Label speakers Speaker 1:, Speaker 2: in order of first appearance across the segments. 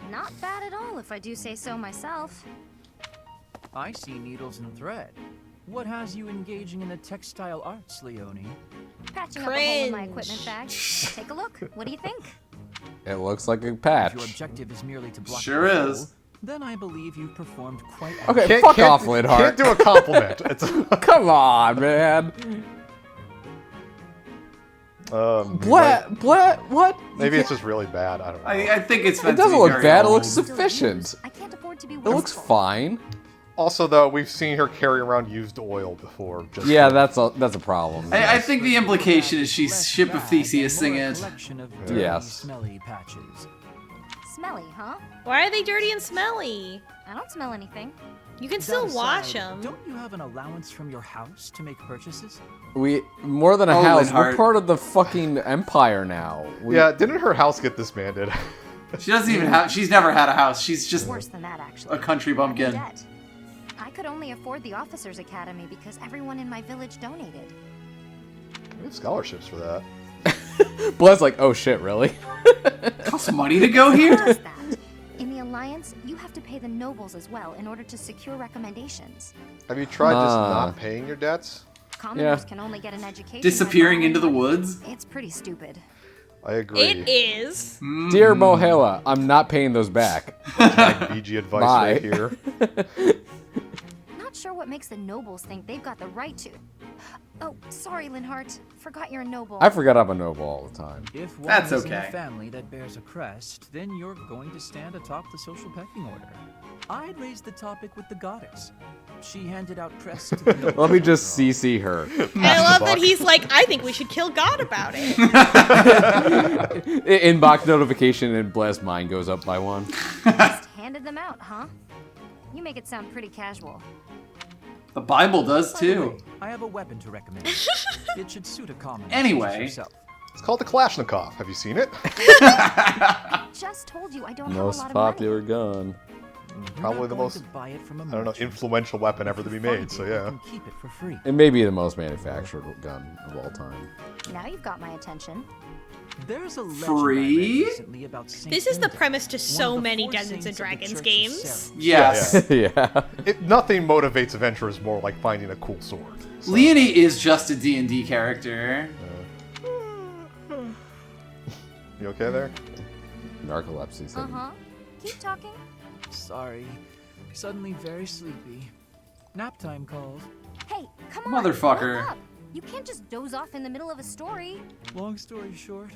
Speaker 1: Not bad at all, if I do say so myself.
Speaker 2: I see needles and thread. What has you engaging in the textile arts, Leonie?
Speaker 1: Patching up a hole in my equipment bag. Take a look. What do you think?
Speaker 3: It looks like a patch.
Speaker 2: If your objective is merely to block
Speaker 4: Sure
Speaker 2: the hole,
Speaker 4: is.
Speaker 2: then I believe you've performed quite
Speaker 3: Okay, fuck off,
Speaker 5: Can't
Speaker 3: Lidhart.
Speaker 5: do a compliment.
Speaker 3: Come on, man. What?
Speaker 5: Maybe it's just really bad. I don't know.
Speaker 4: I think it's meant
Speaker 3: It doesn't
Speaker 4: to be
Speaker 3: look
Speaker 4: very
Speaker 3: bad. It
Speaker 4: old.
Speaker 3: looks sufficient.
Speaker 1: I can't afford to be
Speaker 3: It looks
Speaker 1: wasteful.
Speaker 3: fine.
Speaker 5: Also, though, we've seen her carry around used oil before. Just
Speaker 3: Yeah, that's a problem.
Speaker 4: I think the implication is she's Ship of Theseusing it.
Speaker 3: Yes.
Speaker 2: Smelly patches.
Speaker 1: Smelly, huh?
Speaker 6: Why are they dirty and smelly?
Speaker 1: I don't smell anything.
Speaker 6: You can
Speaker 2: That
Speaker 6: still
Speaker 2: aside,
Speaker 6: wash them.
Speaker 2: Don't you have an allowance from your house to make purchases?
Speaker 3: We more than a
Speaker 4: Oh,
Speaker 3: house.
Speaker 4: Lidhart.
Speaker 3: We're part of the fucking empire now.
Speaker 5: Yeah, didn't her house get disbanded?
Speaker 4: She doesn't even have. She's never had a house. She's just
Speaker 1: Worse than that, actually.
Speaker 4: a country
Speaker 1: I'm in
Speaker 4: bumpkin.
Speaker 1: debt. I could only afford the officers' academy because everyone in my village donated.
Speaker 5: We have scholarships for that.
Speaker 3: Blood's like, oh shit, really?
Speaker 4: Costs money to go
Speaker 1: Not
Speaker 4: here.
Speaker 1: just that. In the Alliance, you have to pay the nobles as well in order to secure recommendations.
Speaker 5: Have you tried just
Speaker 3: Ah.
Speaker 5: not paying your debts?
Speaker 1: Commoners can only get an education.
Speaker 4: Disappearing
Speaker 1: by
Speaker 4: into the
Speaker 1: borrowing money.
Speaker 4: woods.
Speaker 1: It's pretty stupid.
Speaker 5: I agree.
Speaker 6: It is.
Speaker 3: Dear Mohela, I'm not paying those back.
Speaker 5: BG advice
Speaker 3: Bye.
Speaker 5: right here.
Speaker 1: Not sure what makes the nobles think they've got the right to. Oh, sorry, Linhart. Forgot you're a noble.
Speaker 3: I forgot I'm a noble all the time.
Speaker 2: If one
Speaker 4: That's
Speaker 2: is in
Speaker 4: okay.
Speaker 2: a family that bears a crest, then you're going to stand atop the social pecking order. I'd raise the topic with the goddess. She handed out crests to the nobles.
Speaker 3: Let me just CC her.
Speaker 6: And I love that he's like, I think we should kill God about it.
Speaker 3: Inbox notification and Bless mine goes up by one.
Speaker 1: Just handed them out, huh? You make it sound pretty casual.
Speaker 4: The Bible does
Speaker 2: By the
Speaker 4: too.
Speaker 2: way, I have a weapon to recommend. It should suit a common
Speaker 4: Anyway.
Speaker 2: such as yourself.
Speaker 5: It's called the Kalashnikov. Have you seen it?
Speaker 1: Just told you I don't
Speaker 3: Most
Speaker 1: have a lot of
Speaker 3: popular gun.
Speaker 2: You're
Speaker 5: Probably
Speaker 2: not
Speaker 5: the
Speaker 2: going
Speaker 5: most,
Speaker 2: to buy it from a
Speaker 5: I don't know,
Speaker 2: merchant.
Speaker 5: influential weapon ever to
Speaker 2: If
Speaker 5: be
Speaker 2: you
Speaker 5: made,
Speaker 2: find
Speaker 5: so
Speaker 2: it, you
Speaker 5: yeah.
Speaker 2: can keep it for free.
Speaker 3: It may be the most manufactured gun of all time.
Speaker 1: Now you've got my attention.
Speaker 2: There's a legend
Speaker 4: Free?
Speaker 2: I read recently about Saint
Speaker 6: This is the
Speaker 2: Hilda,
Speaker 6: premise to
Speaker 2: one
Speaker 6: so
Speaker 2: of the
Speaker 6: many
Speaker 2: 4
Speaker 6: Dungeons
Speaker 2: saints
Speaker 6: and
Speaker 2: of the
Speaker 6: Dragons
Speaker 2: Church of
Speaker 6: games.
Speaker 2: Sarah.
Speaker 4: Yes.
Speaker 3: Yeah.
Speaker 5: Nothing motivates adventurers more like finding a cool sword. So,
Speaker 4: Leonie is just a D&D character.
Speaker 5: you okay there?
Speaker 3: Narcolepsy. said-
Speaker 1: Uh-huh. Keep talking.
Speaker 2: Sorry. Suddenly very sleepy. Nap time calls.
Speaker 1: Hey, come on.
Speaker 4: Motherfucker.
Speaker 1: wake up. You can't just doze off in the middle of a story.
Speaker 2: Long story short,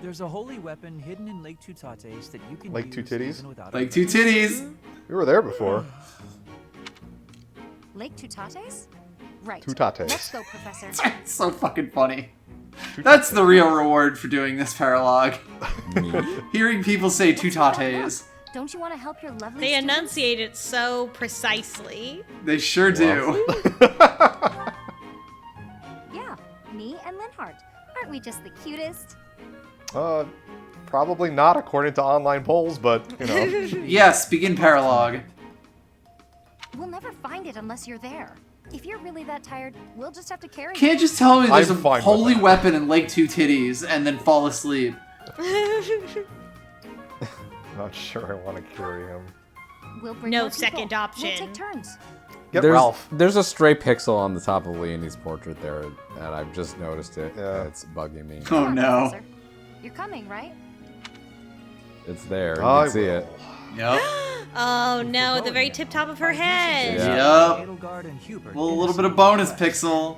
Speaker 2: there's a holy weapon hidden in Lake Tutates that you can
Speaker 5: Lake Two
Speaker 2: use
Speaker 5: Titties?
Speaker 2: even without
Speaker 4: Like
Speaker 2: a
Speaker 4: two titties.
Speaker 5: We were there before.
Speaker 1: Lake Tutates? Right.
Speaker 5: Tutates.
Speaker 1: Let's go, Professor.
Speaker 4: It's so fucking funny. That's the real reward for doing this paralogue. Hearing people say tutates.
Speaker 1: Don't you want to help your lovely
Speaker 6: They
Speaker 1: students?
Speaker 6: enunciate it so precisely.
Speaker 4: They sure do.
Speaker 1: Yeah, me and Linhart. Aren't we just the cutest?
Speaker 5: Probably not according to online polls, but, you know.
Speaker 4: Yes, begin paralogue.
Speaker 1: We'll never find it unless you're there. If you're really that tired, we'll just have to carry you.
Speaker 4: Can't just tell me there's
Speaker 5: I'm
Speaker 4: a
Speaker 5: fine with
Speaker 4: holy
Speaker 5: that.
Speaker 4: weapon in Lake Two Titties and then fall asleep.
Speaker 5: Not sure I want to carry him.
Speaker 1: We'll bring
Speaker 6: No
Speaker 1: more people.
Speaker 6: second option.
Speaker 1: We'll take turns.
Speaker 5: Get Ralph.
Speaker 3: There's a stray pixel on the top of Leonie's portrait there, and I've just noticed it.
Speaker 5: Yeah.
Speaker 3: And it's bugging me.
Speaker 4: Oh
Speaker 1: Come on,
Speaker 4: no.
Speaker 1: Professor. You're coming, right?
Speaker 3: It's there. You
Speaker 5: I
Speaker 3: can see
Speaker 5: will.
Speaker 3: it.
Speaker 4: Yep.
Speaker 6: Oh no, at the very tip top of her head.
Speaker 3: Yeah.
Speaker 4: Yep.
Speaker 2: Edelgard and Hubert
Speaker 4: A little bit
Speaker 2: innocently
Speaker 4: of bonus
Speaker 2: confessed.
Speaker 4: pixel.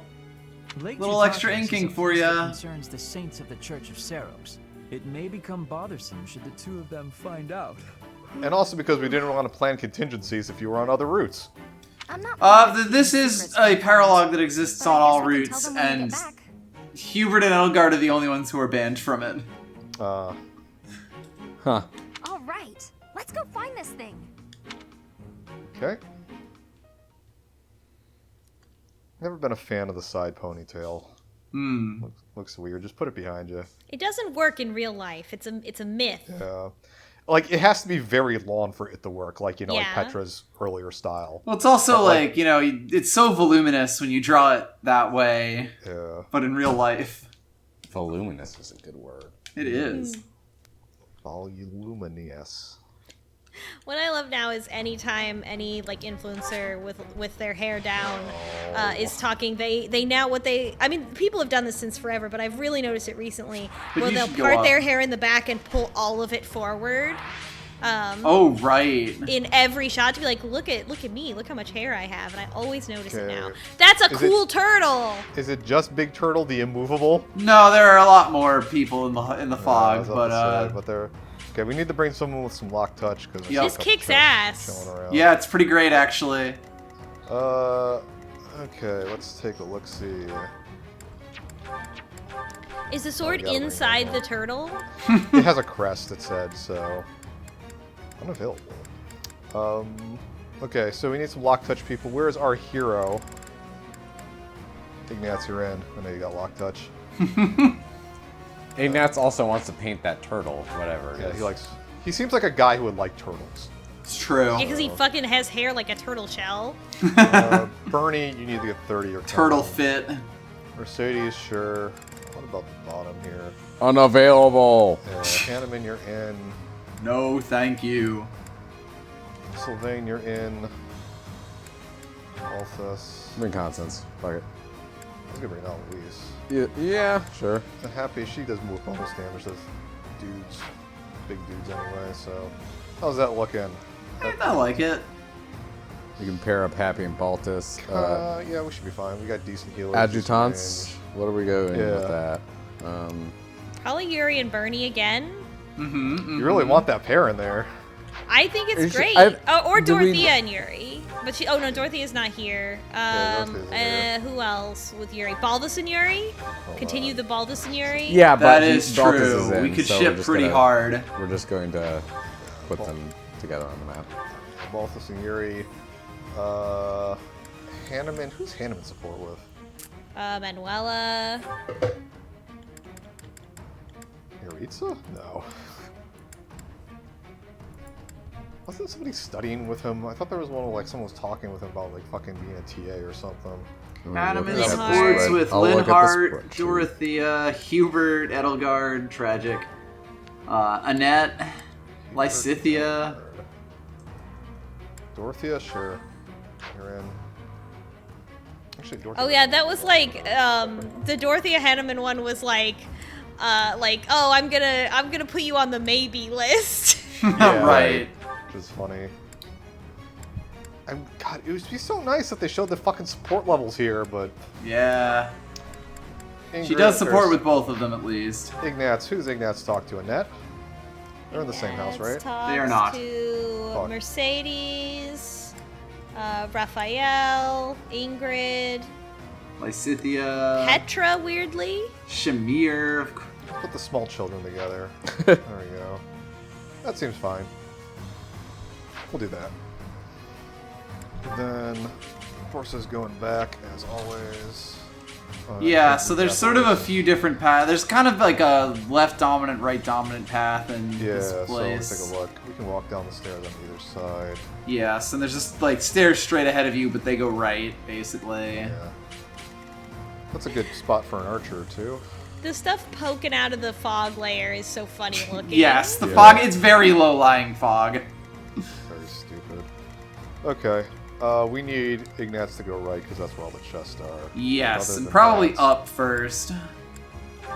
Speaker 2: Lake
Speaker 4: Little extra
Speaker 2: Tutates is
Speaker 4: inking
Speaker 2: a
Speaker 4: for
Speaker 2: place that
Speaker 4: ya.
Speaker 2: concerns the saints of the Church of Saros. It may become bothersome should the two of them find out.
Speaker 5: And also because we didn't want to plan contingencies if you were on other routes.
Speaker 1: I'm not.
Speaker 4: This is a paralogue that exists
Speaker 1: But I
Speaker 4: on
Speaker 1: guess
Speaker 4: all
Speaker 1: I can tell
Speaker 4: routes,
Speaker 1: them when we
Speaker 4: and
Speaker 1: get back.
Speaker 4: Hubert and Edelgard are the only ones who are banned from it.
Speaker 3: Huh.
Speaker 1: All right, let's go find this thing.
Speaker 5: Okay. Never been a fan of the side ponytail.
Speaker 4: Hmm.
Speaker 5: Looks weird. Just put it behind you.
Speaker 6: It doesn't work in real life. It's a myth.
Speaker 5: Yeah. Like, it has to be very long for it to work, like, you know, like
Speaker 6: Yeah.
Speaker 5: Petra's earlier style.
Speaker 4: Well, it's also
Speaker 5: But, like-
Speaker 4: it's so voluminous when you draw it that way,
Speaker 5: Yeah.
Speaker 4: but in real life,
Speaker 3: Voluminous is a good word.
Speaker 4: it is.
Speaker 5: Voluminous.
Speaker 6: What I love now is anytime any like influencer with their hair down is talking, they now I mean people have done this since forever, but I've really noticed it recently.
Speaker 4: But
Speaker 6: Where
Speaker 4: you
Speaker 6: they'll
Speaker 4: should go
Speaker 6: part
Speaker 4: up.
Speaker 6: their hair in the back and pull all of it forward.
Speaker 4: Oh, right.
Speaker 6: In every shot to be like, look at me, look how much hair I have, and I always notice it now.
Speaker 5: Okay.
Speaker 6: That's a
Speaker 5: Is
Speaker 6: cool turtle.
Speaker 5: Is it just Big Turtle, the immovable?
Speaker 4: No, there are a lot more people in the
Speaker 5: I
Speaker 4: fog,
Speaker 5: was about to say,
Speaker 4: but
Speaker 5: they're okay. We need to bring someone with some lock touch because
Speaker 4: Yep.
Speaker 6: This kicks ass.
Speaker 4: yeah, it's pretty great actually.
Speaker 5: Okay, let's take a look. See.
Speaker 6: Is the sword
Speaker 5: gotta bring
Speaker 6: inside
Speaker 5: that
Speaker 6: the
Speaker 5: up.
Speaker 6: turtle?
Speaker 5: It has a crest, it said, so unavailable. Okay, so we need some lock touch people. Where is our hero? Ignatz, you're in. I know you got lock touch.
Speaker 3: Ignatz also wants to paint that turtle, whatever it
Speaker 5: Yeah,
Speaker 3: is.
Speaker 5: he seems like a guy who would like turtles.
Speaker 4: It's true.
Speaker 6: Yeah, because he fucking has hair like a turtle shell.
Speaker 5: Bernie, you need to get 30 or
Speaker 4: Turtle
Speaker 5: coming.
Speaker 4: fit.
Speaker 5: Mercedes, sure. What about the bottom here?
Speaker 3: Unavailable.
Speaker 5: Hanneman, you're in.
Speaker 4: No, thank you.
Speaker 5: Sylvain, you're in. Althus.
Speaker 3: Bring Constance. Fuck it.
Speaker 5: I'm gonna bring out Louise.
Speaker 3: Yeah, sure.
Speaker 5: And Happy, she does move bonus damage to dudes. Big dudes anyway, so. How's that looking?
Speaker 4: I like it.
Speaker 3: You can pair up Happy and Baltus.
Speaker 5: Yeah, we should be fine. We got decent healers.
Speaker 3: Adjutants. What are we going
Speaker 5: Yeah.
Speaker 3: with that?
Speaker 6: Probably Yuri and Bernie again.
Speaker 5: You really want that pair in there.
Speaker 6: I think it's
Speaker 3: Is she-
Speaker 6: great. Or
Speaker 3: do we-
Speaker 6: Dorothea and Yuri. But she. Oh no, Dorothea's not here.
Speaker 5: Dorothea's here.
Speaker 6: Who else with Yuri? Baldus and Yuri. Continue
Speaker 5: on.
Speaker 6: the Baldus and Yuri.
Speaker 3: Yeah,
Speaker 4: That
Speaker 3: but
Speaker 4: is
Speaker 3: Baltus
Speaker 4: true.
Speaker 3: is in,
Speaker 4: We could
Speaker 3: so
Speaker 4: ship
Speaker 3: we're just
Speaker 4: pretty
Speaker 3: gonna-
Speaker 4: hard.
Speaker 3: We're just going to put them together on the map.
Speaker 5: Balthus and Yuri. Hanneman. Who's Hanneman support with?
Speaker 6: Manuela.
Speaker 5: Yaritza? No. Wasn't somebody studying with him? I thought there was one where like someone was talking with him about like fucking being a TA or something.
Speaker 4: Adam
Speaker 3: Look
Speaker 4: in
Speaker 3: at the
Speaker 6: Linhart.
Speaker 4: sports
Speaker 3: spread.
Speaker 4: with
Speaker 3: I'll look at the
Speaker 4: Linhart,
Speaker 3: spreadsheet.
Speaker 4: Dorothea, Hubert, Edelgard, tragic. Annette, Lysithia.
Speaker 5: Dorothea, sure. You're in. Actually, Dorothea.
Speaker 6: Oh yeah, that was like the Dorothea Hanneman one was like oh I'm gonna put you on the maybe list.
Speaker 5: Yeah,
Speaker 4: Right.
Speaker 5: Which is funny. God, it would be so nice if they showed the fucking support levels here, but
Speaker 4: Yeah. She
Speaker 5: Ingrid,
Speaker 4: does support
Speaker 5: there's
Speaker 4: with both of them at least.
Speaker 5: Ignatz. Who's Ignatz talk to? Annette? They're in the same house, right?
Speaker 4: They are not.
Speaker 6: To
Speaker 5: Fuck.
Speaker 6: Mercedes, Raphael, Ingrid,
Speaker 4: Lysithia,
Speaker 6: Petra. Weirdly,
Speaker 4: Shamir. Of
Speaker 5: Put the small children together. There we go. That seems fine. We'll do that. Then, horses going back, as always.
Speaker 4: Yeah, so there's sort of a few different paths. There's kind of like a left dominant, right dominant path in
Speaker 5: Yeah,
Speaker 4: this
Speaker 5: so
Speaker 4: place.
Speaker 5: let's take a look. We can walk down the stairs on either side.
Speaker 4: Yes, and there's just like stairs straight ahead of you, but they go right, basically.
Speaker 5: Yeah. That's a good spot for an archer, too.
Speaker 6: the stuff poking out of the fog layer is so funny looking.
Speaker 4: Yes, the
Speaker 5: Yeah.
Speaker 4: fog, it's very low-lying fog.
Speaker 5: Very stupid. Okay. We need Ignatz to go right, because that's where all the chests are.
Speaker 4: Yes,
Speaker 5: Other
Speaker 4: and
Speaker 5: than
Speaker 4: probably
Speaker 5: that-
Speaker 4: up first.
Speaker 5: Yeah.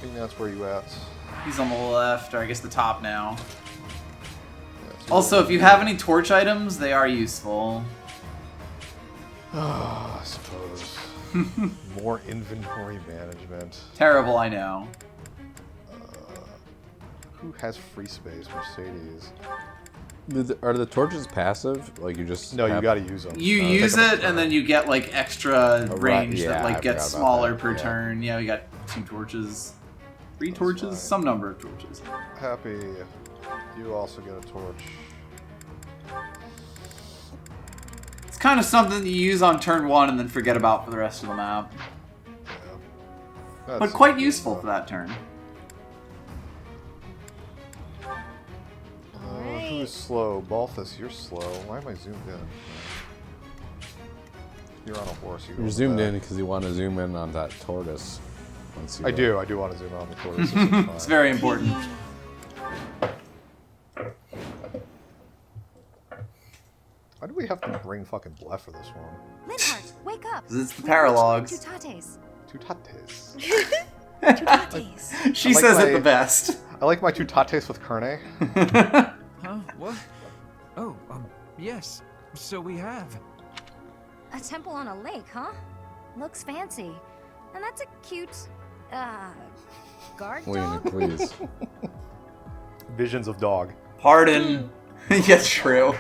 Speaker 5: Ignatz, where you at?
Speaker 4: He's on the left, or I guess the top now.
Speaker 5: Yeah, so
Speaker 4: Also, if you have any torch items, they are useful.
Speaker 5: I suppose. More inventory management.
Speaker 4: Terrible, I know.
Speaker 5: Who has free space? Mercedes.
Speaker 3: Are the torches passive? Like you just
Speaker 5: No, you
Speaker 3: have-
Speaker 5: gotta use them.
Speaker 4: You use it, and then you get like extra
Speaker 3: right,
Speaker 4: range
Speaker 3: yeah,
Speaker 4: that
Speaker 3: I
Speaker 4: like
Speaker 3: forgot
Speaker 4: gets
Speaker 3: about
Speaker 4: smaller
Speaker 3: that,
Speaker 4: per
Speaker 3: yeah.
Speaker 4: turn. Yeah, we got 2 torches. 3
Speaker 5: That's
Speaker 4: torches?
Speaker 5: fine.
Speaker 4: Some number of torches.
Speaker 5: Happy. You also get a torch.
Speaker 4: It's kind of something you use on turn 1 and then forget about for the rest of the map.
Speaker 5: Yeah.
Speaker 4: But
Speaker 5: That's
Speaker 4: quite
Speaker 5: good
Speaker 4: useful
Speaker 5: enough.
Speaker 4: for that turn.
Speaker 5: Who's slow? Balthus, you're slow. Why am I zoomed in? You're on a horse. You go
Speaker 3: You're
Speaker 5: in the
Speaker 3: zoomed
Speaker 5: back.
Speaker 3: in because you want to zoom in on that tortoise. Once you
Speaker 5: I do want to zoom out on the tortoise. This is
Speaker 4: It's
Speaker 5: fine.
Speaker 4: very important.
Speaker 5: Why do we have to bring fucking Blef for this one?
Speaker 1: Linhart, wake up.
Speaker 4: 'Cause it's the
Speaker 1: We've reached
Speaker 4: paralogs.
Speaker 1: Tutates.
Speaker 5: Two tates.
Speaker 1: Tutates.
Speaker 4: She
Speaker 5: I like
Speaker 4: says it
Speaker 5: my-
Speaker 4: the best.
Speaker 5: I like my two tates with carne.
Speaker 2: Huh? What? Oh, yes. So we have.
Speaker 1: A temple on a lake, huh? Looks fancy. And that's a cute, guard
Speaker 3: Leonie,
Speaker 1: dog?
Speaker 3: please.
Speaker 5: Visions of dog.
Speaker 4: Pardon. Yes, true.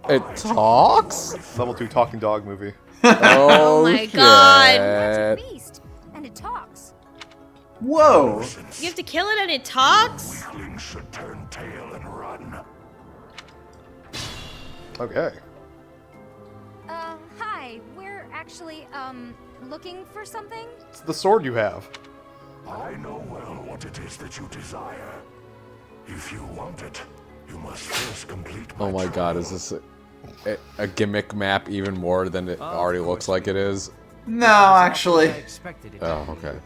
Speaker 3: It talks?
Speaker 5: Level 2 talking dog movie.
Speaker 3: Oh
Speaker 6: my God.
Speaker 1: Magic beast. And it talks.
Speaker 4: Whoa.
Speaker 6: You have to kill it and it talks?
Speaker 7: Should turn tail and run.
Speaker 5: Okay.
Speaker 1: Hi. We're actually, looking for something?
Speaker 5: It's the sword you have.
Speaker 7: I know well what it is that you desire. If you want it, you must first complete
Speaker 3: Oh my god, is this a gimmick map even more than it already looks like it is?
Speaker 4: No,
Speaker 2: I
Speaker 4: actually.
Speaker 2: expected it.
Speaker 3: Oh, okay.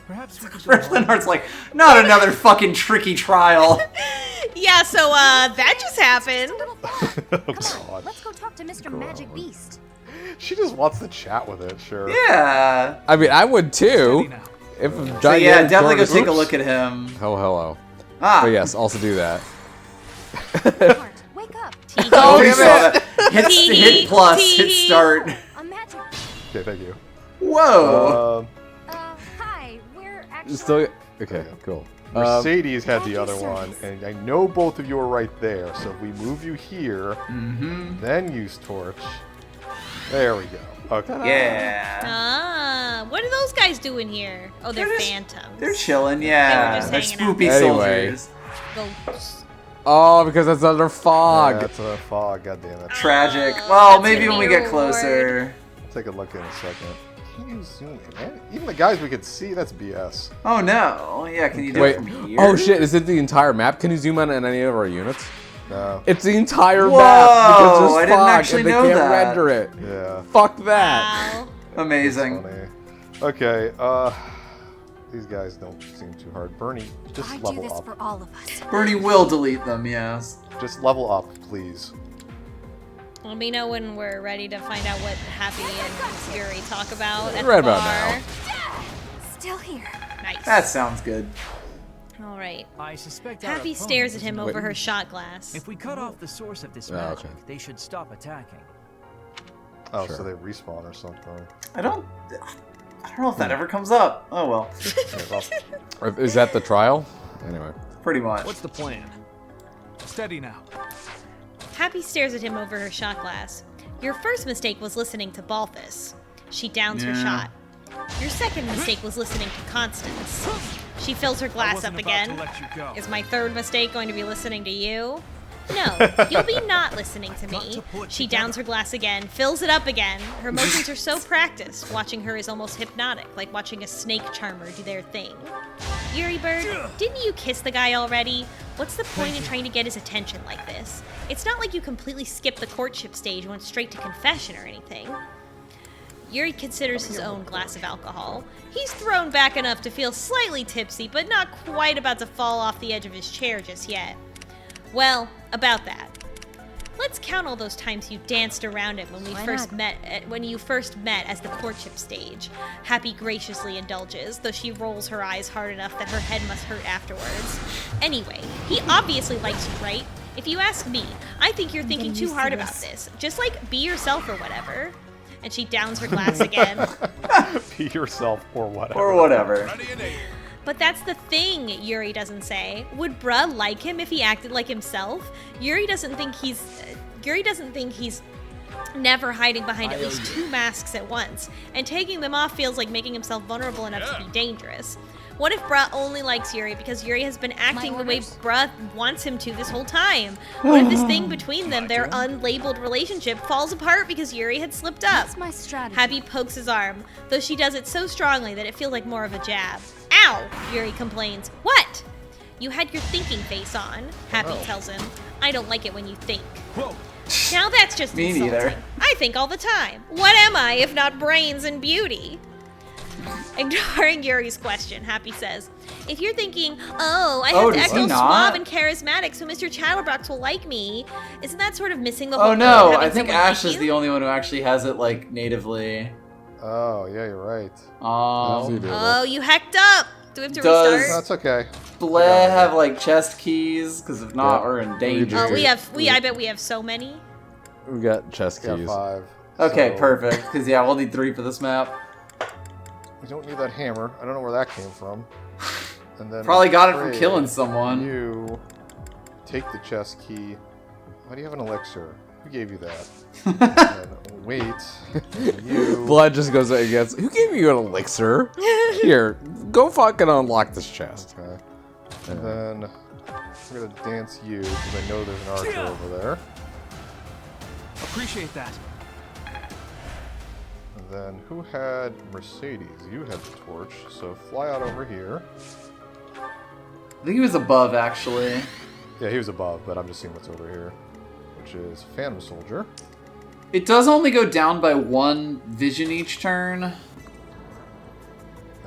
Speaker 2: Perhaps we could go on.
Speaker 4: Linhart's like, not another fucking tricky trial.
Speaker 6: Yeah, so, that just happened.
Speaker 1: A little fun. Come
Speaker 5: God.
Speaker 1: on, let's go talk to Mr. Magic Beast.
Speaker 5: She just wants to chat with it, sure.
Speaker 4: Yeah.
Speaker 3: I mean, I would too.
Speaker 2: Steady now.
Speaker 3: If
Speaker 4: So yeah,
Speaker 3: gigantic
Speaker 4: definitely go
Speaker 3: tortoise-
Speaker 4: take a look at him.
Speaker 3: Oh, hello.
Speaker 4: Ah.
Speaker 3: But yes, also do that.
Speaker 1: Linhart, wake up.
Speaker 4: Oh,
Speaker 3: damn
Speaker 4: we saw that. Hit plus, hit
Speaker 6: Tee.
Speaker 4: start.
Speaker 1: A magic.
Speaker 5: Okay, thank you.
Speaker 4: Whoa.
Speaker 1: Hi. We're actually.
Speaker 3: Still, okay, cool.
Speaker 5: Mercedes had the
Speaker 1: Magic
Speaker 5: other one,
Speaker 1: service.
Speaker 5: and I know both of you are right there, so if we move you here,
Speaker 4: Mm-hmm.
Speaker 5: then use torch. There we go. Okay.
Speaker 4: Yeah.
Speaker 6: Ah, what are those guys doing here? Oh, they're
Speaker 4: They're just-
Speaker 6: phantoms.
Speaker 4: They're chilling,
Speaker 6: They
Speaker 4: yeah.
Speaker 6: were just
Speaker 4: They're
Speaker 6: hanging out.
Speaker 4: spoopy
Speaker 3: Anyway.
Speaker 4: soldiers.
Speaker 6: Ghosts.
Speaker 3: Oh, because it's under
Speaker 5: Yeah,
Speaker 3: fog.
Speaker 5: it's a fog, goddammit.
Speaker 4: Tragic.
Speaker 6: Oh,
Speaker 4: Well,
Speaker 6: that's
Speaker 4: maybe
Speaker 6: gonna
Speaker 4: when we
Speaker 6: be a
Speaker 4: get closer.
Speaker 5: Take a look in a second. Can you zoom in, man? Even the guys we could see, that's BS.
Speaker 4: Oh no. Yeah, can you do
Speaker 3: Wait.
Speaker 4: it from here?
Speaker 3: Oh shit, is it the entire map? Can you zoom in on any of our units?
Speaker 5: No.
Speaker 3: It's the entire
Speaker 4: Whoa,
Speaker 3: map because there's
Speaker 4: I didn't
Speaker 3: fog
Speaker 4: actually
Speaker 3: and they
Speaker 4: know
Speaker 3: can't
Speaker 4: that.
Speaker 3: render it.
Speaker 5: Yeah.
Speaker 3: Fuck that.
Speaker 6: Wow.
Speaker 4: Amazing.
Speaker 5: Funny. Okay, these guys don't seem too hard. Bernie, just
Speaker 1: I do
Speaker 5: level
Speaker 1: this
Speaker 5: up.
Speaker 1: for all of us.
Speaker 4: Bernie will delete them, yes.
Speaker 5: Just level up, please.
Speaker 6: Let me know when we're ready to find out what Happy and Fury talk about at
Speaker 3: Right
Speaker 6: the
Speaker 3: about
Speaker 6: bar.
Speaker 1: Still here.
Speaker 6: Nice.
Speaker 4: That sounds good.
Speaker 6: All right.
Speaker 2: I suspect our
Speaker 6: Happy
Speaker 2: opponent
Speaker 6: stares at him
Speaker 2: is
Speaker 6: over
Speaker 3: Wait.
Speaker 6: her shot glass.
Speaker 2: If we cut off the source of this
Speaker 3: Oh,
Speaker 2: magic,
Speaker 3: okay.
Speaker 2: they should stop attacking.
Speaker 5: Oh,
Speaker 3: Sure.
Speaker 5: so they respawn or something.
Speaker 4: I don't know if that ever comes up. Oh well.
Speaker 5: Okay, well,
Speaker 3: Is that the trial? Anyway.
Speaker 4: Pretty much.
Speaker 2: What's the plan? Steady now.
Speaker 6: Happy stares at him over her shot glass. Your first mistake was listening to Balthus. She downs her
Speaker 4: Yeah.
Speaker 6: shot. Your second mistake was listening to Constance. She fills her glass up again. Is my third mistake going to be listening to you? No, you'll be not listening to me. She downs her glass again, fills it up again. Her motions are so practiced. Watching her is almost hypnotic, like watching a snake charmer do their thing. Yuri Bird, didn't you kiss the guy already? What's the point in trying to get his attention like this? It's not like you completely skipped the courtship stage and went straight to confession or anything. Yuri considers his own glass of alcohol. He's thrown back enough to feel slightly tipsy, but not quite about to fall off the edge of his chair just yet. Well, about that. Let's count all those times you danced around it when we
Speaker 1: Why
Speaker 6: first
Speaker 1: not?
Speaker 6: met. When you first met as the courtship stage. Happy graciously indulges, though she rolls her eyes hard enough that her head must hurt afterwards. Anyway, he obviously likes you, right? If you ask me, I think you're thinking too hard about this. Just like be yourself or whatever. And she downs her glass again.
Speaker 5: be yourself or whatever.
Speaker 4: Or whatever.
Speaker 6: But that's the thing, Yuri doesn't say. Would bruh like him if he acted like himself? Yuri doesn't think he's never hiding behind at least two masks at once, and taking them off feels like making himself vulnerable enough to be dangerous. What if bruh only likes Yuri because Yuri has been acting the way bruh wants him to this whole time? What if this thing between them, their unlabeled relationship, falls apart because Yuri had slipped up?
Speaker 1: That's my strategy.
Speaker 6: Happy pokes his arm, though she does it so strongly that it feels like more of a jab. Ow! Yuri complains. What? You had your thinking face on, Happy tells him. I don't like it when you think.
Speaker 2: Whoa.
Speaker 6: Now that's just
Speaker 4: Me
Speaker 6: insulting.
Speaker 4: neither.
Speaker 6: I think all the time. What am I if not brains and beauty? Ignoring Yuri's question, Happy says, if you're thinking, oh, I have to
Speaker 4: does
Speaker 6: act
Speaker 4: he
Speaker 6: all
Speaker 4: not?
Speaker 6: suave and charismatic so Mr. Chatterbox will like me, isn't that sort of missing the whole
Speaker 4: Oh
Speaker 6: point
Speaker 4: no,
Speaker 6: of having
Speaker 4: I think
Speaker 6: someone
Speaker 4: Ash
Speaker 6: like
Speaker 4: is
Speaker 6: you?
Speaker 4: the only one who actually has it, like, natively.
Speaker 5: Oh, yeah, you're right.
Speaker 6: Oh, you hacked up! Do we have to
Speaker 4: Does-
Speaker 5: No,
Speaker 6: restart?
Speaker 5: it's okay.
Speaker 4: Bleh have, like, chest keys? Because if not,
Speaker 3: Yep.
Speaker 4: we're in
Speaker 3: We
Speaker 4: danger.
Speaker 3: do.
Speaker 6: I bet we have so many.
Speaker 3: We got chest
Speaker 5: Yeah,
Speaker 3: keys.
Speaker 5: 5.
Speaker 4: Okay,
Speaker 5: So,
Speaker 4: perfect. Because, yeah, we'll need 3 for this map.
Speaker 5: We don't need that hammer. I don't know where that came from. And then
Speaker 4: Probably got it from
Speaker 5: Afraid,
Speaker 4: killing someone.
Speaker 5: You take the chest key. Why do you have an elixir? Who gave you that? And wait. You.
Speaker 3: Blood just goes against. Who gave you an elixir? Here, go fucking unlock this chest.
Speaker 5: Okay. And then we're gonna dance you because I know there's an archer over there.
Speaker 2: Appreciate that.
Speaker 5: And then who had Mercedes? You had the torch, so fly out over here.
Speaker 4: I think he was above, actually.
Speaker 5: Yeah, he was above, but I'm just seeing what's over here, which is Phantom Soldier.
Speaker 4: It does only go down by 1 vision each turn.
Speaker 5: I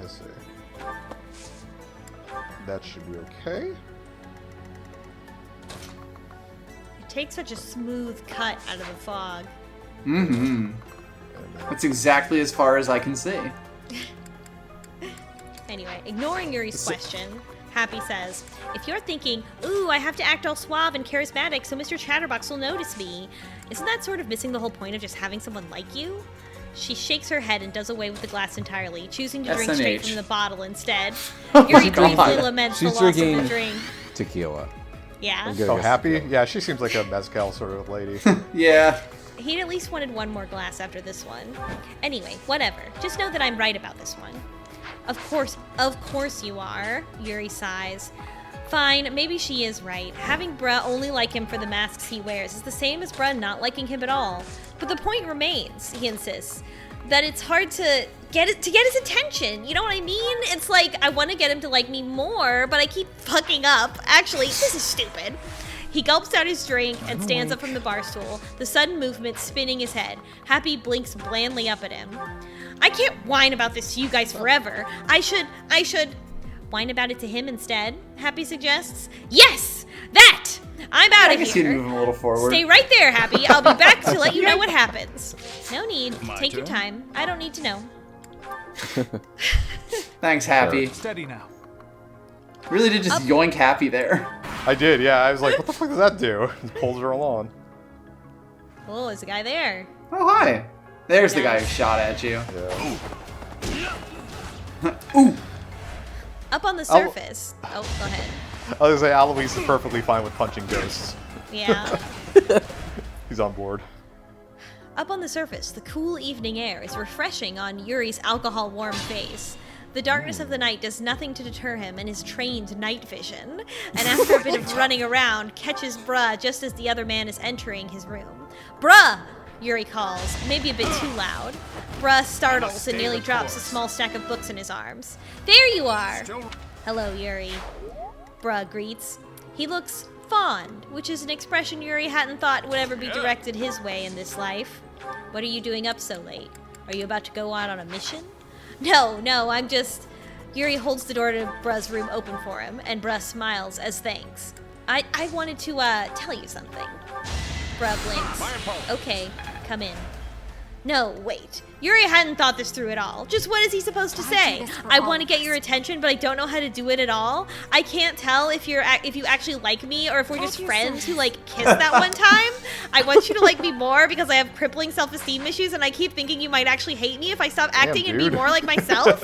Speaker 5: see. That should be okay.
Speaker 6: It takes such a smooth cut out of the fog.
Speaker 4: Mm-hmm.
Speaker 5: And then
Speaker 4: That's exactly as far as I can see.
Speaker 6: Anyway, ignoring Yuri's question, Happy says, if you're thinking, ooh, I have to act all suave and charismatic so Mr. Chatterbox will notice me, isn't that sort of missing the whole point of just having someone like you? She shakes her head and does away with the glass entirely, choosing to drink straight
Speaker 4: SNH.
Speaker 6: from the bottle instead.
Speaker 4: Oh
Speaker 6: Yuri
Speaker 4: God.
Speaker 6: briefly laments the
Speaker 3: She's
Speaker 6: loss of
Speaker 3: drinking-
Speaker 6: the drink.
Speaker 3: Tequila.
Speaker 6: Yeah.
Speaker 3: I'm good
Speaker 5: oh,
Speaker 3: against
Speaker 5: happy?
Speaker 3: tequila.
Speaker 5: Yeah, she seems like a mezcal sort of lady.
Speaker 4: Yeah.
Speaker 6: He'd at least wanted one more glass after this one. Anyway, whatever. Just know that I'm right about this one. Of course you are, Yuri sighs. Fine, maybe she is right. Having Bruh only like him for the masks he wears is the same as Bruh not liking him at all. But the point remains, he insists, that it's hard to get his attention. You know what I mean? It's like, I want to get him to like me more, but I keep fucking up. Actually, this is stupid. He gulps out his drink and stands up from the bar stool, the sudden movement spinning his head. Happy blinks blandly up at him. I can't whine about this to you guys forever. I should whine about it to him instead, Happy suggests. Yes! That! I'm out
Speaker 4: I
Speaker 6: of
Speaker 4: guess you'd
Speaker 6: here.
Speaker 4: move him a little forward.
Speaker 6: Stay right there, Happy. I'll be back to let you know what happens. No need. Take your time. I don't need to know.
Speaker 4: Thanks, Happy.
Speaker 2: Steady now.
Speaker 4: Really did just yoink Happy there.
Speaker 5: I did, yeah. I was like, what the fuck does that do? Just pulls her along.
Speaker 6: Oh, there's a guy there.
Speaker 4: Oh, hi. There's the
Speaker 6: Yeah.
Speaker 4: guy who shot at you.
Speaker 5: Yeah.
Speaker 4: Ooh.
Speaker 6: Up on the surface. Oh, go ahead.
Speaker 5: I was gonna say, Alois is perfectly fine with punching ghosts.
Speaker 6: Yeah.
Speaker 5: He's on board.
Speaker 6: Up on the surface, the cool evening air is refreshing on Yuri's alcohol-warm face. The darkness of the night does nothing to deter him in his trained night vision, and after a bit of running around, catches Bruh just as the other man is entering his room. Bruh! Yuri calls, maybe a bit too loud. Bruh startles and nearly drops a small stack of books in his arms. There you are! Hello, Yuri. Bruh greets. He looks fond, which is an expression Yuri hadn't thought would ever be directed his way in this life. What are you doing up so late? Are you about to go out on a mission? No, I'm just... Yuri holds the door to Bruh's room open for him, and Bruh smiles as thanks. I wanted to, tell you something. Bruh blinks. Okay, come in. No, wait. Yuri hadn't thought this through at all. Just what is he supposed to say? I want to get your attention, but I don't know how to do it at all. I can't tell if you actually like me or if we're just friends who like kissed that one time. I want you to like me more because I have crippling self-esteem issues, and I keep thinking you might actually hate me if I stop acting and be
Speaker 5: dude.
Speaker 6: more like myself.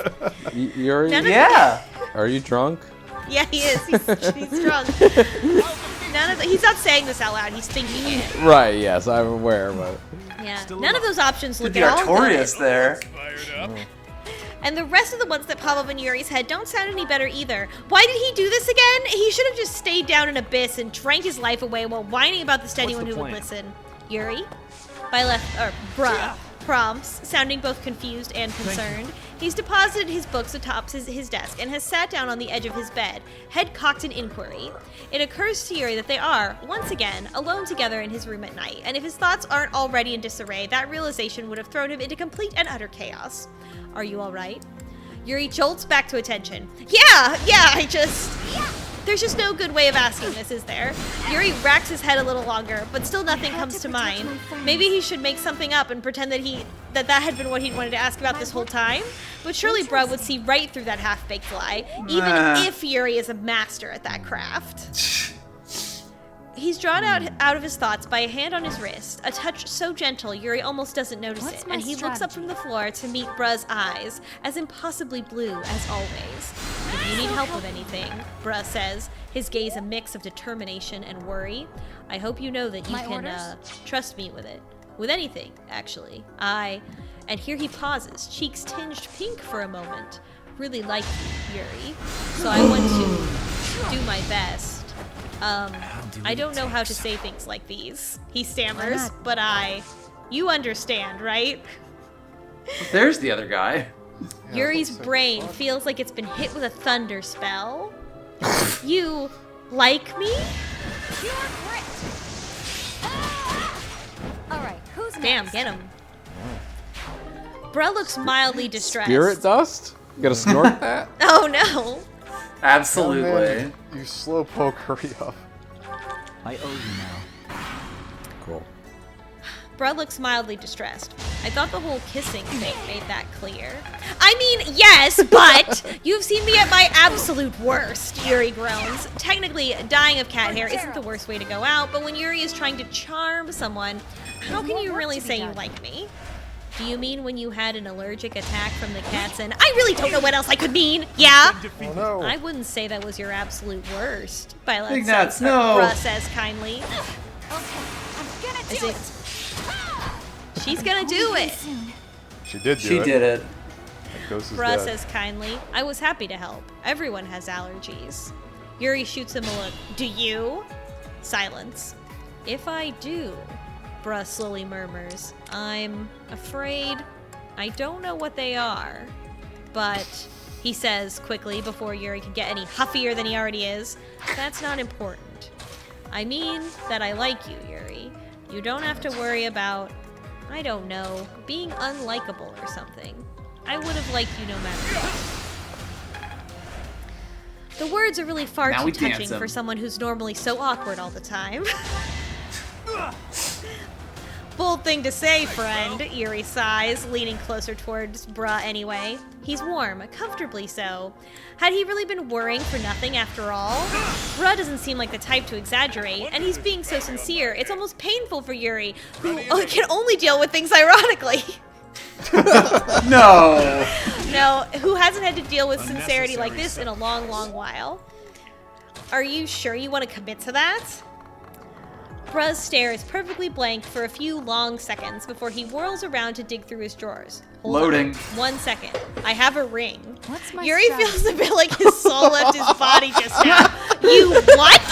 Speaker 3: You're.
Speaker 6: None of-
Speaker 4: Yeah.
Speaker 3: Are you drunk?
Speaker 6: Yeah, he is. He's drunk. He's not saying this out loud. He's thinking it.
Speaker 3: Right. Yes, I'm aware, but.
Speaker 6: Yeah. None of those options look
Speaker 4: The
Speaker 6: at all good.
Speaker 4: Artorias there.
Speaker 6: And the rest of the ones that pop up in Yuri's head don't sound any better either. Why did he do this again? He should have just stayed down in Abyss and drank his life away while whining about the steady one
Speaker 2: What's the
Speaker 6: who would
Speaker 2: plan?
Speaker 6: listen. Yuri? Bruh prompts, sounding both confused and concerned. He's deposited his books atop his desk and has sat down on the edge of his bed, head cocked in inquiry. It occurs to Yuri that they are, once again, alone together in his room at night, and if his thoughts aren't already in disarray, that realization would have thrown him into complete and utter chaos. Are you alright? Yuri jolts back to attention. Yeah, there's just no good way of asking this, is there? Yuri racks his head a little longer, but still nothing comes to mind. Maybe he should make something up and pretend that had been what he'd wanted to ask about this whole time. But surely Bruh would see right through that half-baked lie, even if Yuri is a master at that craft. He's drawn out of his thoughts by a hand on his wrist, a touch so gentle Yuri almost doesn't notice it, and he looks up from the floor to meet Bruh's eyes, as impossibly blue as always. If you need help with anything, Bruh says, his gaze a mix of determination and worry, I hope you know that you can trust me with it. With anything, actually. And here he pauses, cheeks tinged pink for a moment. Really like you, Yuri. So I want to do my best. I don't know how to say things like these. He stammers, but you understand, right?
Speaker 4: There's the other guy.
Speaker 6: Yuri's brain feels like it's been hit with a thunder spell. You like me?
Speaker 1: Alright, who's
Speaker 6: Damn, get him. Bruh looks mildly distressed.
Speaker 3: Spirit dust? You gotta snort that?
Speaker 6: Oh no.
Speaker 4: Absolutely.
Speaker 5: Oh, man, you slowpoke, hurry up.
Speaker 2: I owe you now.
Speaker 3: Cool.
Speaker 6: Bruh looks mildly distressed. I thought the whole kissing thing made that clear. I mean, yes, but you've seen me at my absolute worst, Yuri groans. Technically, dying of cat hair isn't the worst way to go out, but when Yuri is trying to charm someone, how can you really say you like me? Do you mean when you had an allergic attack from the cats and I really don't know what else I could mean, yeah?
Speaker 5: Oh no.
Speaker 6: I wouldn't say that was your absolute worst. By
Speaker 4: Ignatz, no.
Speaker 6: Bruh says kindly.
Speaker 1: Okay, I'm gonna
Speaker 6: As
Speaker 1: do
Speaker 6: if she's gonna do it.
Speaker 5: She did do it.
Speaker 4: She did it.
Speaker 5: That ghost is
Speaker 6: Bruh
Speaker 5: dead.
Speaker 6: says kindly. I was happy to help. Everyone has allergies. Yuri shoots him a look. Do you? Silence. If I do, Bruh slowly murmurs, I'm afraid I don't know what they are. But, he says quickly before Yuri can get any huffier than he already is, that's not important. I mean that I like you, Yuri. You don't have to worry about, I don't know, being unlikable or something. I would have liked you no matter what. The words are really far
Speaker 4: Now
Speaker 6: too
Speaker 4: we dance
Speaker 6: touching
Speaker 4: them.
Speaker 6: for someone who's normally so awkward all the time. Bold thing to say, friend, Yuri sighs, leaning closer towards Bruh anyway. He's warm, comfortably so. Had he really been worrying for nothing after all? Bruh doesn't seem like the type to exaggerate, and he's being so sincere, it's almost painful for Yuri, who can only deal with things ironically.
Speaker 4: No.
Speaker 6: No, who hasn't had to deal with sincerity like this in a long, long while. Are you sure you want to commit to that? Bruh's stare is perfectly blank for a few long seconds before he whirls around to dig through his drawers. Hold
Speaker 4: Loading.
Speaker 6: on. 1 second. I have a ring.
Speaker 1: What's my
Speaker 6: Yuri
Speaker 1: strategy?
Speaker 6: feels a bit like his soul left his body just now. You what?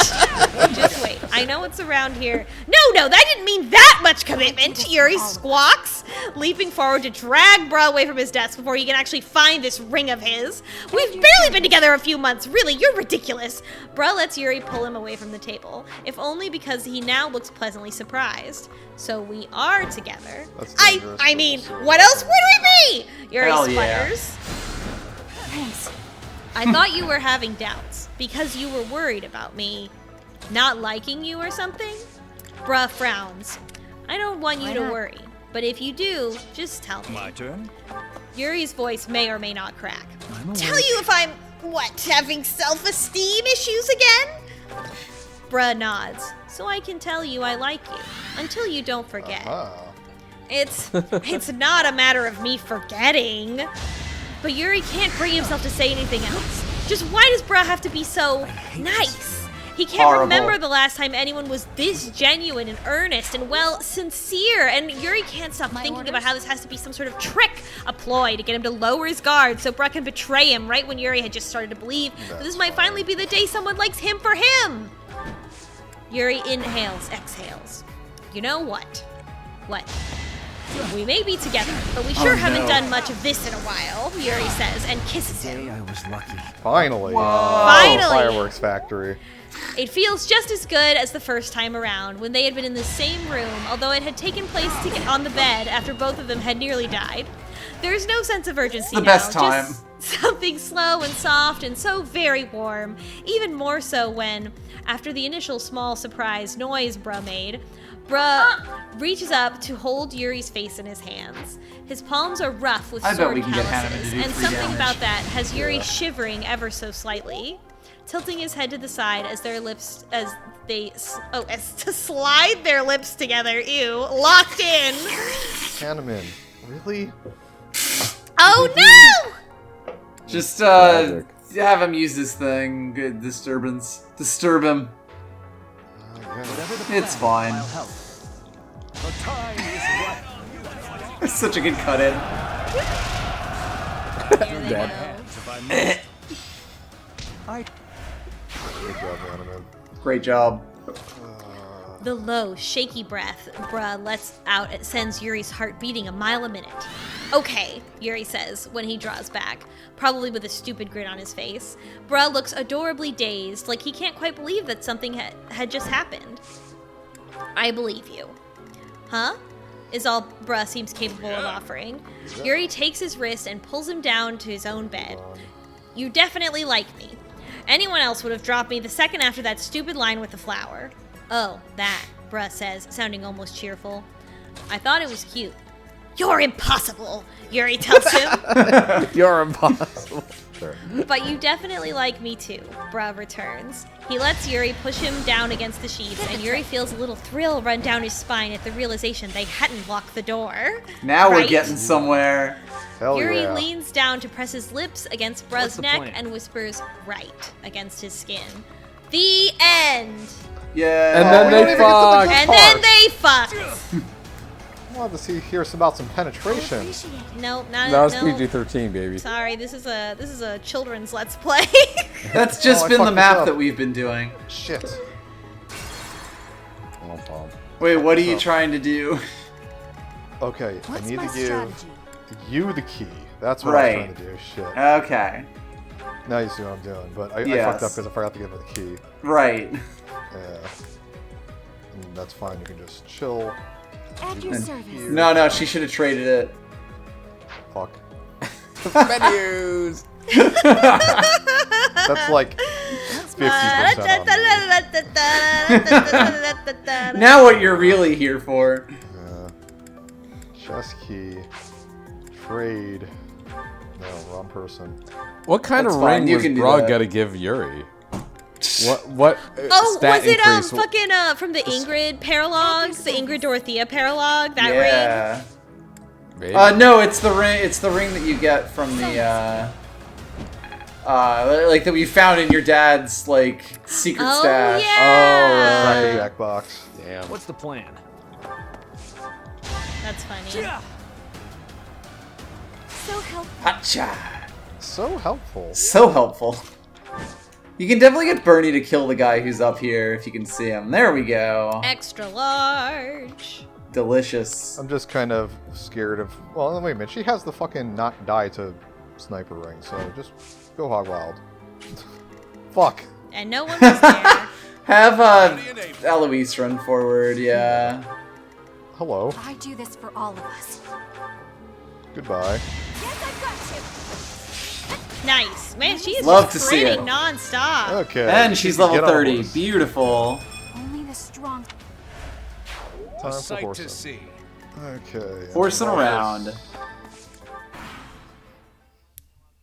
Speaker 6: Just wait. I know it's around here. No, that didn't mean that much commitment. Yuri squawks, leaping forward to drag Bruh away from his desk before he can actually find this ring of his. We've barely been together a few months. Really, you're ridiculous. Bruh lets Yuri pull him away from the table, if only because he now looks pleasantly surprised. So we are together.
Speaker 5: That's
Speaker 6: I
Speaker 5: dangerous.
Speaker 6: mean, what else would we be? Yuri
Speaker 4: Hell yeah.
Speaker 6: sputters.
Speaker 1: Thanks.
Speaker 6: I thought you were having doubts because you were worried about me not liking you or something. Bruh frowns. I don't want you
Speaker 1: Why
Speaker 6: to
Speaker 1: not?
Speaker 6: worry, but if you do, just tell me.
Speaker 2: My turn?
Speaker 6: Yuri's voice may or may not crack.
Speaker 2: I'm aware.
Speaker 6: Tell you if I'm, what, having self-esteem issues again? Bruh nods. So I can tell you I like you, until you don't forget. It's not a matter of me forgetting. But Yuri can't bring himself to say anything else. Just why does Bruh have to be so nice? He can't
Speaker 4: Horrible.
Speaker 6: remember the last time anyone was this genuine and earnest and, well, sincere. And Yuri can't stop thinking about how this has to be some sort of trick, a ploy to get him to lower his guard so Bruh can betray him right when Yuri had just started to believe that this might finally be the day someone likes him for him. Yuri inhales, exhales. You know what? What? We may be together, but we sure haven't done much of this in a while, Yuri says, and kisses him.
Speaker 2: Today I was lucky.
Speaker 5: Finally.
Speaker 6: Finally!
Speaker 5: Fireworks factory.
Speaker 6: It feels just as good as the first time around, when they had been in the same room, although it had taken place on the bed after both of them had nearly died. There's no sense of urgency
Speaker 4: the
Speaker 6: now.
Speaker 4: best time.
Speaker 6: Something slow and soft and so very warm, even more so when, after the initial small surprise noise Bruh made, Bruh reaches up to hold Yuri's face in his hands. His palms are rough with
Speaker 4: I bet
Speaker 6: sword
Speaker 4: we can get Hanneman to
Speaker 6: calluses,
Speaker 4: do
Speaker 6: and
Speaker 4: 3
Speaker 6: something
Speaker 4: damage.
Speaker 6: about that has Yuri shivering ever so slightly, tilting his head to the side as to slide their lips together. Ew, locked in.
Speaker 5: Hanneman, really?
Speaker 6: Oh no!
Speaker 4: Just
Speaker 3: Magic.
Speaker 4: have him use this thing. Good disturbance. Disturb him.
Speaker 5: Yeah.
Speaker 4: It's fine.
Speaker 2: I'll help. The time is right.
Speaker 4: It's such a good cut in.
Speaker 6: Here they go.
Speaker 2: If I must. I
Speaker 5: Good job, Hanneman.
Speaker 4: Great job.
Speaker 6: The low, shaky breath Bruh lets out sends Yuri's heart beating a mile a minute. Okay, Yuri says when he draws back, probably with a stupid grin on his face. Bruh looks adorably dazed, like he can't quite believe that something had just happened. I believe you. Huh? Is all Bruh seems capable of offering. Yuri takes his wrist and pulls him down to his own bed. You definitely like me. Anyone else would have dropped me the second after that stupid line with the flower. Oh, that, Bruh says, sounding almost cheerful. I thought it was cute. You're impossible, Yuri tells him.
Speaker 3: You're impossible. Sure.
Speaker 6: But you definitely like me too, Bruh returns. He lets Yuri push him down against the sheets, and Yuri feels a little thrill run down his spine at the realization they hadn't locked the door.
Speaker 4: Now we're
Speaker 6: Right?
Speaker 4: getting somewhere.
Speaker 5: Hell
Speaker 6: Yuri
Speaker 5: yeah.
Speaker 6: leans down to press his lips against
Speaker 2: What's
Speaker 6: Bruh's
Speaker 2: the
Speaker 6: neck
Speaker 2: plan?
Speaker 6: and whispers, right, against his skin. The end!
Speaker 4: Yeah.
Speaker 3: And then
Speaker 5: we don't
Speaker 3: they
Speaker 5: even get to the
Speaker 3: fuck.
Speaker 5: good
Speaker 6: And
Speaker 5: part.
Speaker 6: then they fuck!
Speaker 5: I wanted to hear about some penetration.
Speaker 6: Nope, not
Speaker 3: That was
Speaker 6: no.
Speaker 3: PG-13, baby.
Speaker 6: Sorry, this is a children's let's play.
Speaker 4: That's just
Speaker 5: Oh, I
Speaker 4: been the
Speaker 5: fucked this
Speaker 4: map
Speaker 5: up.
Speaker 4: that we've been doing.
Speaker 5: Shit.
Speaker 3: Oh, Paul.
Speaker 4: Wait, what are you trying to do?
Speaker 5: Okay,
Speaker 1: What's
Speaker 5: I need
Speaker 1: my
Speaker 5: to give
Speaker 1: strategy?
Speaker 5: you the key. That's what
Speaker 4: Right.
Speaker 5: I'm trying to do. Shit.
Speaker 4: Okay.
Speaker 5: Now you see what I'm doing, but I
Speaker 4: Yes.
Speaker 5: fucked up because I forgot to give her the key.
Speaker 4: Right.
Speaker 5: Yeah. And that's fine. You can just chill.
Speaker 1: At your
Speaker 4: And-
Speaker 1: service.
Speaker 4: No, she should have traded it.
Speaker 5: Fuck.
Speaker 3: Menus!
Speaker 5: That's like 50% on me.
Speaker 4: Now what you're really here for.
Speaker 5: Chess key. Trade. No, wrong person.
Speaker 3: What kind
Speaker 4: That's
Speaker 3: of
Speaker 4: fine,
Speaker 3: ring
Speaker 4: you
Speaker 3: was
Speaker 4: can do
Speaker 3: Brog
Speaker 4: that.
Speaker 3: gotta give Yuri? What
Speaker 6: Oh,
Speaker 3: stat
Speaker 6: was it
Speaker 3: increase?
Speaker 6: fucking from the Ingrid paralogue? The Ingrid Dorothea paralogue? That ring?
Speaker 4: Yeah.
Speaker 3: Maybe.
Speaker 4: No, it's the ring. It's the ring that you get from the like that we found in your dad's like secret
Speaker 6: Oh,
Speaker 4: stash.
Speaker 6: yeah.
Speaker 5: Crackerjack box.
Speaker 3: Damn.
Speaker 2: What's the plan?
Speaker 6: That's funny.
Speaker 1: So helpful.
Speaker 4: Hacha.
Speaker 5: So helpful.
Speaker 4: So helpful. You can definitely get Bernie to kill the guy who's up here if you can see him. There we go.
Speaker 6: Extra large.
Speaker 4: Delicious.
Speaker 5: I'm just kind of scared of. Well, wait a minute. She has the fucking not die to sniper ring, so just go hog wild. Fuck.
Speaker 6: And no one was there.
Speaker 4: Have Eloise run forward. Yeah.
Speaker 5: Hello.
Speaker 1: I do this for all of us.
Speaker 5: Goodbye.
Speaker 1: Yes, I've got
Speaker 6: Nice. Man, she is
Speaker 4: Love
Speaker 6: just
Speaker 4: to see
Speaker 6: training
Speaker 4: it.
Speaker 6: non-stop.
Speaker 5: Okay.
Speaker 4: And
Speaker 5: she
Speaker 4: she's
Speaker 5: can
Speaker 4: level
Speaker 5: get on a
Speaker 4: 30.
Speaker 5: horse.
Speaker 4: Beautiful.
Speaker 1: to. Only the strong.
Speaker 5: Time for horsing.
Speaker 7: see.
Speaker 5: Okay.
Speaker 4: Horsing
Speaker 5: on to
Speaker 4: around.
Speaker 5: horse.